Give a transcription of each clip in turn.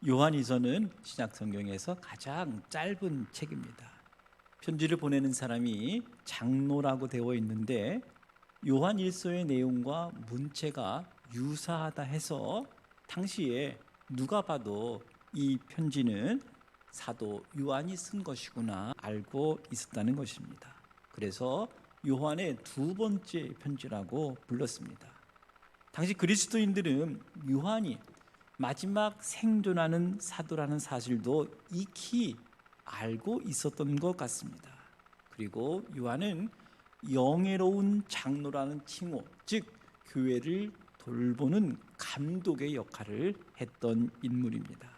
요한이서는 신약 성경에서 가장 짧은 책입니다. 편지를 보내는 사람이 장로라고 되어 있는데 요한 일서의 내용과 문체가 유사하다 해서 당시에 누가 봐도 이 편지는 사도 요한이 쓴 것이구나 알고 있었다는 것입니다. 그래서 요한의 두 번째 편지라고 불렀습니다. 당시 그리스도인들은 요한이 마지막 생존하는 사도라는 사실도 익히 알고 있었던 것 같습니다. 그리고 요한은 영예로운 장로라는 칭호, 즉 교회를 돌보는 감독의 역할을 했던 인물입니다.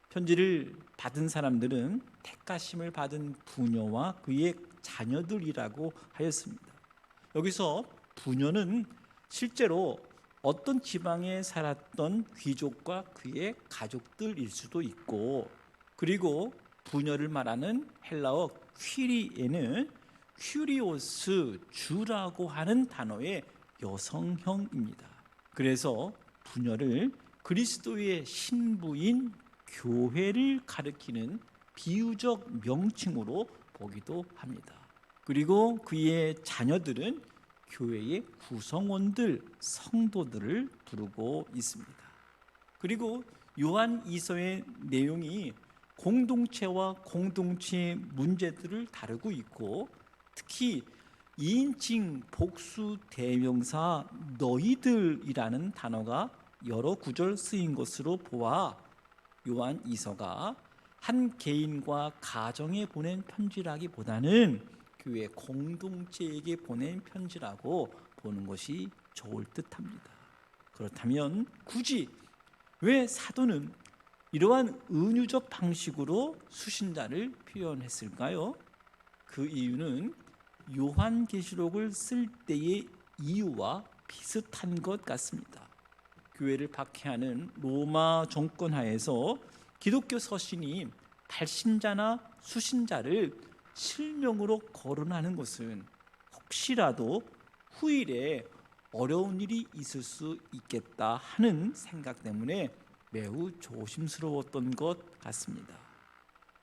편지를 받은 사람들은 택하심을 받은 부녀와 그의 자녀들이라고 하였습니다. 여기서 부녀는 실제로 어떤 지방에 살았던 귀족과 그의 가족들일 수도 있고, 그리고 부녀를 말하는 헬라어 퀴리에는 큐리오스 주라고 하는 단어의 여성형입니다. 그래서 부녀를 그리스도의 신부인 교회를 가리키는 비유적 명칭으로 보기도 합니다. 그리고 그의 자녀들은 교회의 구성원들, 성도들을 부르고 있습니다. 그리고 요한 이서의 내용이 공동체와 공동체의 문제들을 다루고 있고, 특히 2인칭 복수 대명사 너희들이라는 단어가 여러 구절 쓰인 것으로 보아 요한 이서가 한 개인과 가정에 보낸 편지라기보다는 교회 공동체에게 보낸 편지라고 보는 것이 좋을 듯합니다. 그렇다면 굳이 왜 사도는 이러한 은유적 방식으로 수신자를 표현했을까요? 그 이유는 요한계시록을 쓸 때의 이유와 비슷한 것 같습니다. 교회를 박해하는 로마 정권 하에서 기독교 서신이 발신자나 수신자를 실명으로 거론하는 것은 혹시라도 후일에 어려운 일이 있을 수 있겠다 하는 생각 때문에 매우 조심스러웠던 것 같습니다.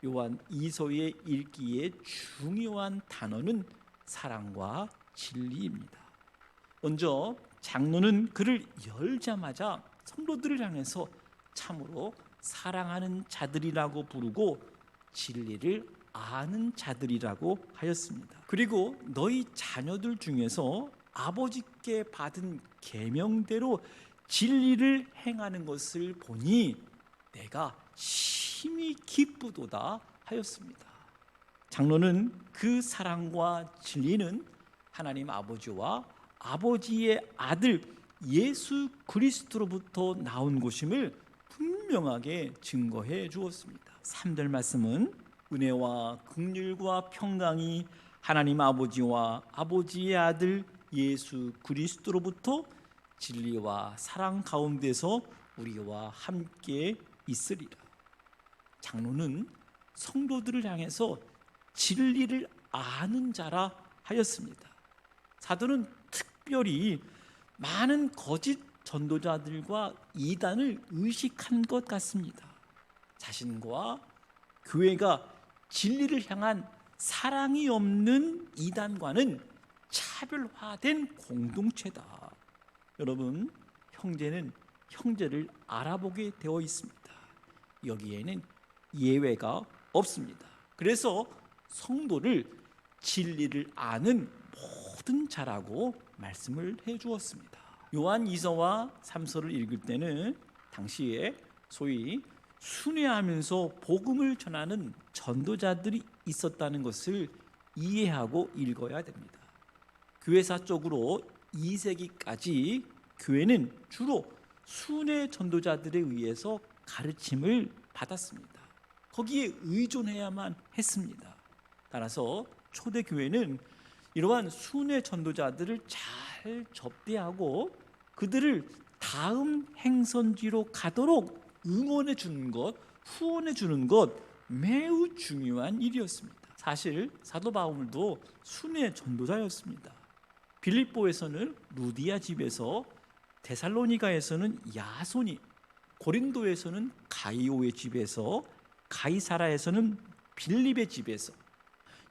요한 이서의 읽기에 중요한 단어는 사랑과 진리입니다. 먼저 장로는 글을 열자마자 성도들을 향해서 참으로 사랑하는 자들이라고 부르고 진리를 아는 자들이라고 하였습니다. 그리고 너희 자녀들 중에서 아버지께 받은 계명대로 진리를 행하는 것을 보니 내가 심히 기쁘도다 하였습니다. 장로는 그 사랑과 진리는 하나님 아버지와 아버지의 아들 예수 그리스도로부터 나온 것임을 분명하게 증거해 주었습니다. 3절 말씀은 은혜와 긍휼과 평강이 하나님 아버지와 아버지의 아들 예수 그리스도로부터 진리와 사랑 가운데서 우리와 함께 있으리라. 장로는 성도들을 향해서 진리를 아는 자라 하였습니다. 사도는 특별히 많은 거짓 전도자들과 이단을 의식한 것 같습니다. 자신과 교회가 진리를 향한 사랑이 없는 이단과는 차별화된 공동체다. 여러분, 형제는 형제를 알아보게 되어 있습니다. 여기에는 예외가 없습니다. 그래서 성도를 진리를 아는 모든 자라고 말씀을 해 주었습니다. 요한 2서와 3서를 읽을 때는 당시에 소위 순회하면서 복음을 전하는 전도자들이 있었다는 것을 이해하고 읽어야 됩니다. 교회사적으로 2세기까지 교회는 주로 순회 전도자들에 의해서 가르침을 받았습니다. 거기에 의존해야만 했습니다. 따라서 초대교회는 이러한 순회 전도자들을 잘 접대하고 그들을 다음 행선지로 가도록 응원해 주는 것, 후원해 주는 것 매우 중요한 일이었습니다. 사실 사도 바울도 순회 전도자였습니다. 빌립보에서는 루디아 집에서, 데살로니가에서는 야손이, 고린도에서는 가이오의 집에서, 가이사라에서는 빌립의 집에서,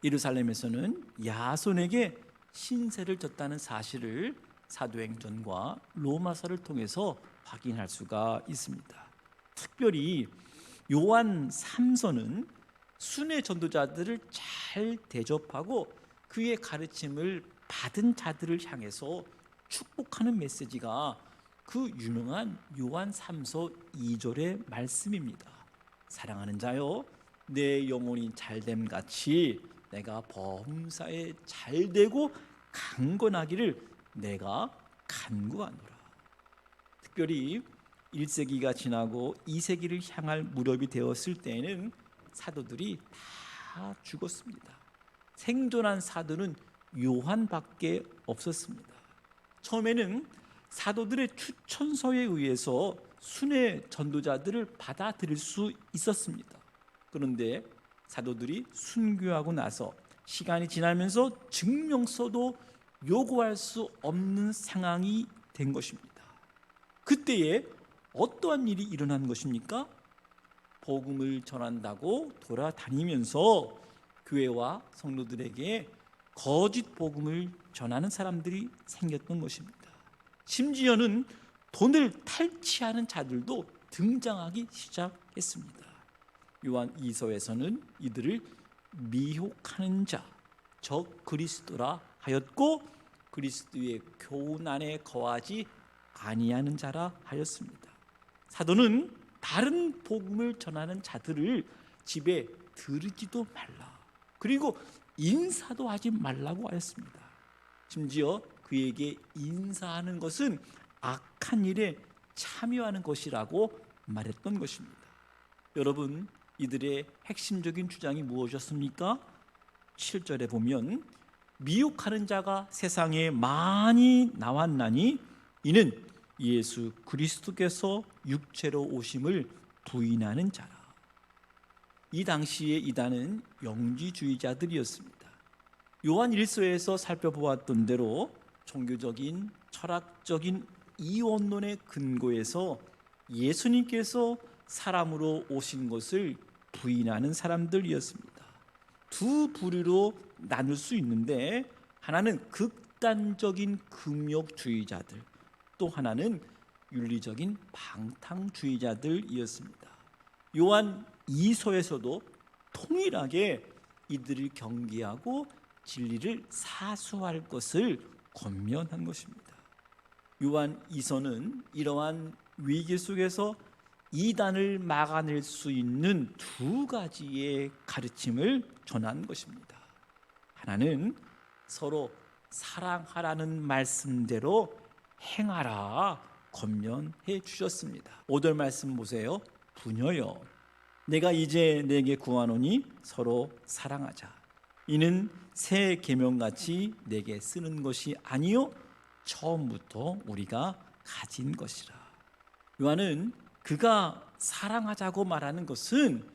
예루살렘에서는 야손에게 신세를 졌다는 사실을 사도행전과 로마서를 통해서 확인할 수가 있습니다. 특별히 요한 3서는 순회 전도자들을 잘 대접하고 그의 가르침을 받은 자들을 향해서 축복하는 메시지가 그 유명한 요한 3서 2절의 말씀입니다. 사랑하는 자여, 내 영혼이 잘됨 같이 내가 범사에 잘되고 강건하기를 내가 간구하노라. 특별히 1세기가 지나고 2세기를 향할 무렵이 되었을 때에는 사도들이 다 죽었습니다. 생존한 사도는 요한밖에 없었습니다. 처음에는 사도들의 추천서에 의해서 순회 전도자들을 받아들일 수 있었습니다. 그런데 사도들이 순교하고 나서 시간이 지나면서 증명서도 요구할 수 없는 상황이 된 것입니다. 그때에 어떠한 일이 일어난 것입니까? 복음을 전한다고 돌아다니면서 교회와 성도들에게 거짓 복음을 전하는 사람들이 생겼던 것입니다. 심지어는 돈을 탈취하는 자들도 등장하기 시작했습니다. 요한 2서에서는 이들을 미혹하는 자, 적 그리스도라 하였고 그리스도의 교훈 안에 거하지 아니하는 자라 하였습니다. 사도는 다른 복음을 전하는 자들을 집에 들이지도 말라, 그리고 인사도 하지 말라고 하였습니다. 심지어 그에게 인사하는 것은 악한 일에 참여하는 것이라고 말했던 것입니다. 여러분, 이들의 핵심적인 주장이 무엇이었습니까? 7절에 보면 미혹하는 자가 세상에 많이 나왔나니 이는 예수 그리스도께서 육체로 오심을 부인하는 자라. 이 당시의 이단은 영지주의자들이었습니다. 요한 1서에서 살펴보았던 대로 종교적인 철학적인 이원론의 근거에서 예수님께서 사람으로 오신 것을 부인하는 사람들이었습니다. 두 부류로 나눌 수 있는데, 하나는 극단적인 금욕주의자들, 또 하나는 윤리적인 방탕주의자들이었습니다. 요한 2서에서도 동일하게 이들을 경계하고 진리를 사수할 것을 권면한 것입니다. 요한 2서는 이러한 위기 속에서 이단을 막아낼 수 있는 두 가지의 가르침을 전한 것입니다. 하나는 서로 사랑하라는 말씀대로 행하라 권면해 주셨습니다. 5절 말씀 보세요. 부녀여, 내가 이제 내게 구하노니 서로 사랑하자. 이는 새 계명같이 내게 쓰는 것이 아니요 처음부터 우리가 가진 것이라. 요한은 그가 사랑하자고 말하는 것은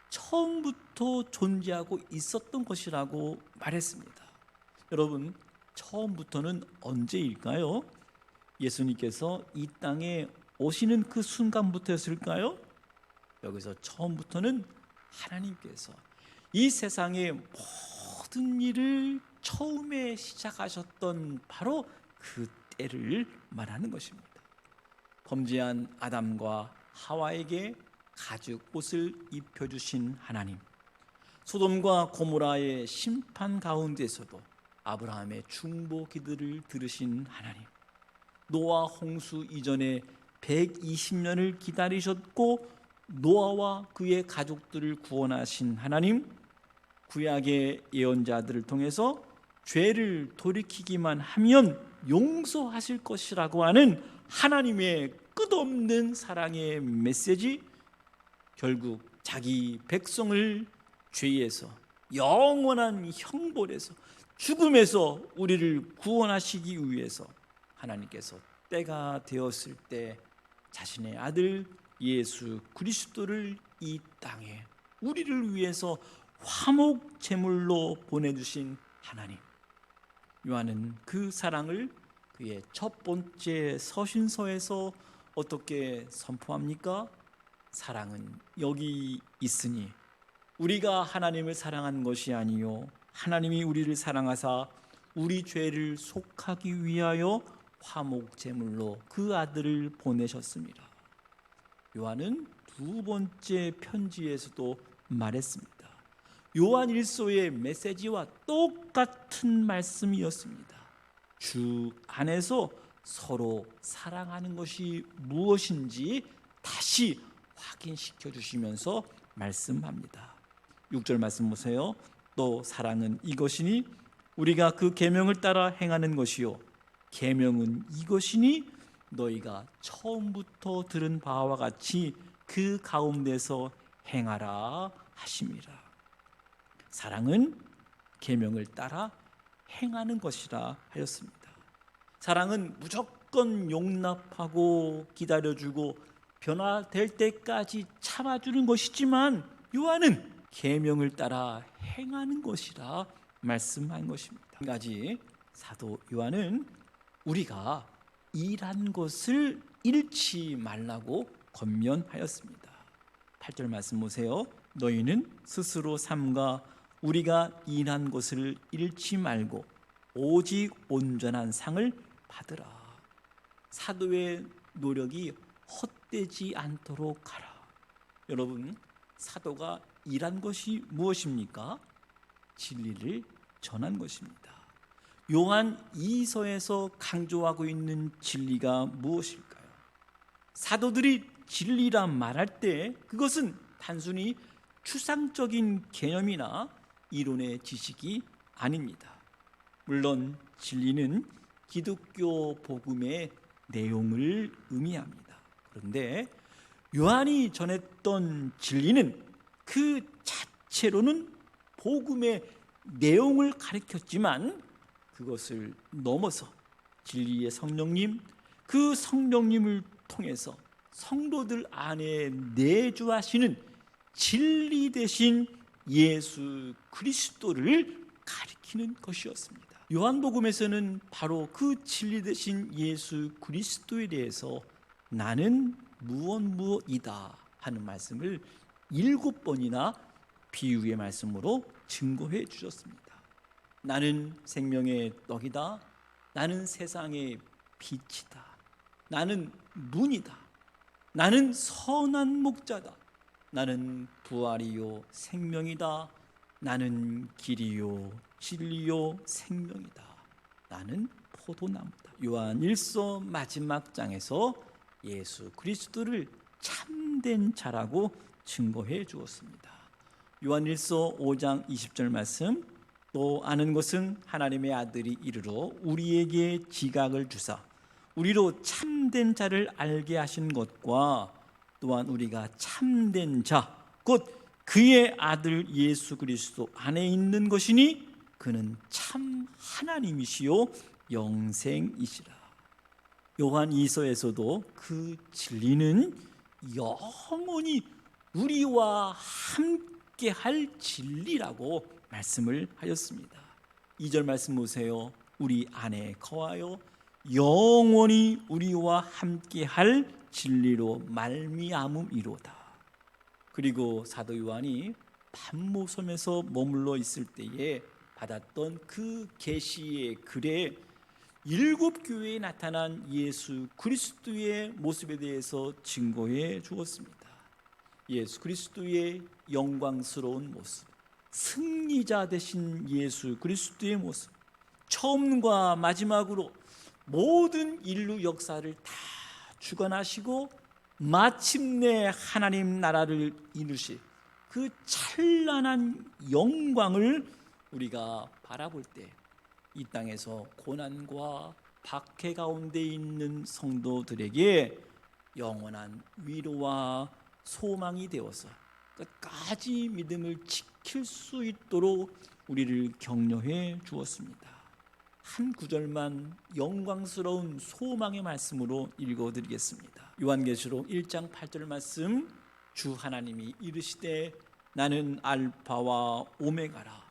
처음부터 존재하고 있었던 것이라고 말했습니다. 여러분, 처음부터는 언제일까요? 예수님께서 이 땅에 오시는 그 순간부터였을까요? 여기서 처음부터는 하나님께서 이 세상의 모든 일을 처음에 시작하셨던 바로 그 때를 말하는 것입니다. 범죄한 아담과 하와에게 가죽 옷을 입혀주신 하나님, 소돔과 고모라의 심판 가운데서도 아브라함의 중보 기도를 들으신 하나님, 노아 홍수 이전에 120년을 기다리셨고 노아와 그의 가족들을 구원하신 하나님, 구약의 예언자들을 통해서 죄를 돌이키기만 하면 용서하실 것이라고 하는 하나님의 끝없는 사랑의 메시지, 결국 자기 백성을 죄에서, 영원한 형벌에서, 죽음에서 우리를 구원하시기 위해서 하나님께서 때가 되었을 때 자신의 아들 예수 그리스도를 이 땅에 우리를 위해서 화목 제물로 보내주신 하나님. 요한은 그 사랑을 그의 첫 번째 서신서에서 어떻게 선포합니까? 사랑은 여기 있으니 우리가 하나님을 사랑한 것이 아니요 하나님이 우리를 사랑하사 우리 죄를 속하기 위하여 화목 제물로 그 아들을 보내셨습니다. 요한은 두 번째 편지에서도 말했습니다. 요한 1서의 메시지와 똑같은 말씀이었습니다. 주 안에서 서로 사랑하는 것이 무엇인지 다시 확인시켜 주시면서 말씀합니다. 6절 말씀 보세요. 또 사랑은 이것이니 우리가 그 계명을 따라 행하는 것이요 계명은 이것이니 너희가 처음부터 들은 바와 같이 그 가운데서 행하라 하심이라. 사랑은 계명을 따라 행하는 것이라 하였습니다. 사랑은 무조건 용납하고 기다려주고 변화될 때까지 참아주는 것이지만 요한은 계명을 따라 행하는 것이라 말씀한 것입니다. 한 가지 사도 요한은 우리가 일한 것을 잃지 말라고 권면하였습니다. 8절 말씀 보세요. 너희는 스스로 삼가 우리가 일한 것을 잃지 말고 오직 온전한 상을 받으라. 사도의 노력이 헛되지 않도록 하라. 여러분, 사도가 일한 것이 무엇입니까? 진리를 전한 것입니다. 요한 2서에서 강조하고 있는 진리가 무엇일까요? 사도들이 진리라 말할 때 그것은 단순히 추상적인 개념이나 이론의 지식이 아닙니다. 물론 진리는 기독교 복음의 내용을 의미합니다. 그런데 요한이 전했던 진리는 그 자체로는 복음의 내용을 가리켰지만 그것을 넘어서 진리의 성령님, 그 성령님을 통해서 성도들 안에 내주하시는 진리 대신 예수 그리스도를 가리키는 것이었습니다. 요한복음에서는 바로 그 진리 대신 예수 그리스도에 대해서 나는 무엇이다 하는 말씀을 7번이나 비유의 말씀으로 증거해 주셨습니다. 나는 생명의 떡이다. 나는 세상의 빛이다. 나는 문이다. 나는 선한 목자다. 나는 부활이요 생명이다. 나는 길이요 진리요 생명이다. 나는 포도나무다. 요한 1서 마지막 장에서 예수 그리스도를 참된 자라고 증거해 주었습니다. 요한 1서 5장 20절 말씀, 또 아는 것은 하나님의 아들이 이르러 우리에게 지각을 주사 우리로 참된 자를 알게 하신 것과 또한 우리가 참된 자 곧 그의 아들 예수 그리스도 안에 있는 것이니 그는 참 하나님이시요 영생이시라. 요한 2서에서도 그 진리는 영원히 우리와 함께 할 진리라고 말씀을 하였습니다. 2절 말씀 보세요. 우리 안에 거하여 영원히 우리와 함께 할 진리로 말미암음이로다. 그리고 사도 요한이 pat모섬에서 머물러 있을 때에 받았던 그 계시의 글에 7교회에 나타난 예수 그리스도의 모습에 대해서 증거해 주었습니다. 예수 그리스도의 영광스러운 모습, 승리자 되신 예수 그리스도의 모습, 처음과 마지막으로 모든 인류 역사를 다 주관하시고 마침내 하나님 나라를 이루실 그 찬란한 영광을 우리가 바라볼 때 이 땅에서 고난과 박해 가운데 있는 성도들에게 영원한 위로와 소망이 되어서 끝까지 믿음을 지킬 수 있도록 우리를 격려해 주었습니다. 한 구절만 영광스러운 소망의 말씀으로 읽어드리겠습니다. 요한계시록 1장 8절 말씀, 주 하나님이 이르시되 나는 알파와 오메가라.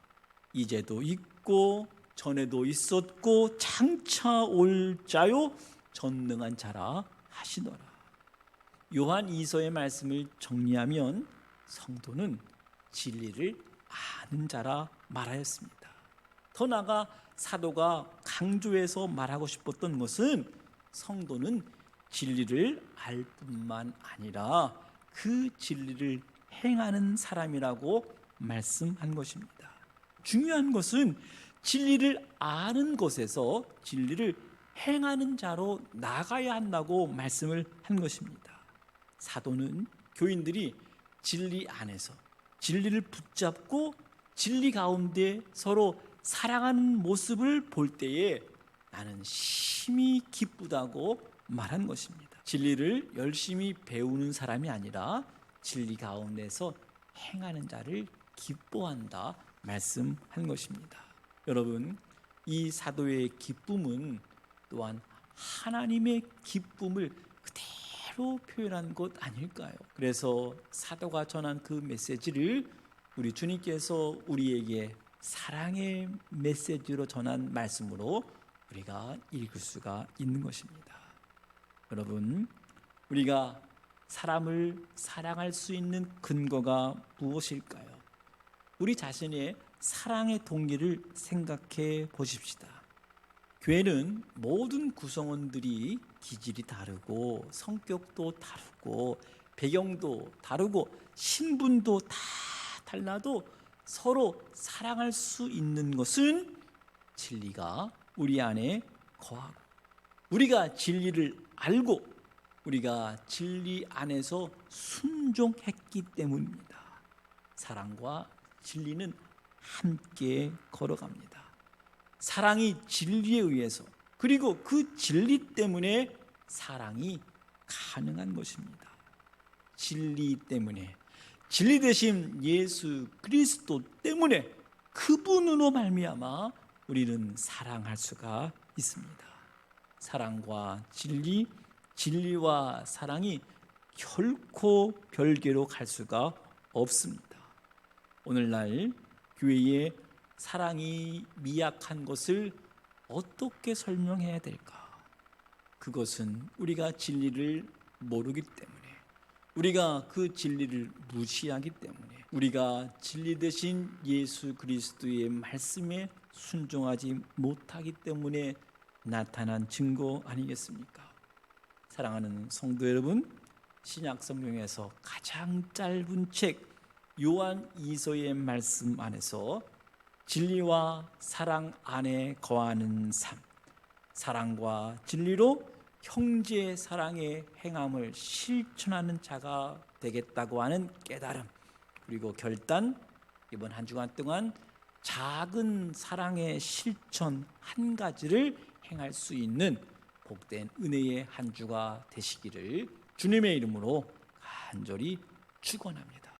이제도 있고 전에도 있었고 장차 올 자요 전능한 자라 하시더라. 요한 2서의 말씀을 정리하면 성도는 진리를 아는 자라 말하였습니다. 더 나아가 사도가 강조해서 말하고 싶었던 것은 성도는 진리를 알 뿐만 아니라 그 진리를 행하는 사람이라고 말씀한 것입니다. 중요한 것은 진리를 아는 것에서 진리를 행하는 자로 나가야 한다고 말씀을 한 것입니다. 사도는 교인들이 진리 안에서 진리를 붙잡고 진리 가운데 서로 사랑하는 모습을 볼 때에 나는 심히 기쁘다고 말한 것입니다. 진리를 열심히 배우는 사람이 아니라 진리 가운데서 행하는 자를 기뻐한다 말씀한 것입니다. 여러분, 이 사도의 기쁨은 또한 하나님의 기쁨을 그대로 표현한 것 아닐까요? 그래서 사도가 전한 그 메시지를 우리 주님께서 우리에게 사랑의 메시지로 전한 말씀으로 우리가 읽을 수가 있는 것입니다. 여러분, 우리가 사람을 사랑할 수 있는 근거가 무엇일까요? 우리 자신의 사랑의 동기를 생각해 보십시다. 교회는 모든 구성원들이 기질이 다르고 성격도 다르고 배경도 다르고 신분도 다 달라도 서로 사랑할 수 있는 것은 진리가 우리 안에 거하고 우리가 진리를 알고 우리가 진리 안에서 순종했기 때문입니다. 사랑과 진리는 함께 걸어갑니다. 사랑이 진리에 의해서 그리고 그 진리 때문에 사랑이 가능한 것입니다. 진리 때문에 진리 되신 예수 그리스도 때문에 그분으로 말미암아 우리는 사랑할 수가 있습니다. 사랑과 진리, 진리와 사랑이 결코 별개로 갈 수가 없습니다. 오늘날 교회에 사랑이 미약한 것을 어떻게 설명해야 될까? 그것은 우리가 진리를 모르기 때문에, 우리가 그 진리를 무시하기 때문에, 우리가 진리 되신 예수 그리스도의 말씀에 순종하지 못하기 때문에 나타난 증거 아니겠습니까? 사랑하는 성도 여러분, 신약 성경에서 가장 짧은 책 요한 2서의 말씀 안에서 진리와 사랑 안에 거하는 삶, 사랑과 진리로 형제 사랑의 행함을 실천하는 자가 되겠다고 하는 깨달음, 그리고 결단, 이번 한 주간 동안 작은 사랑의 실천 한 가지를 행할 수 있는 복된 은혜의 한 주가 되시기를 주님의 이름으로 간절히 축원합니다.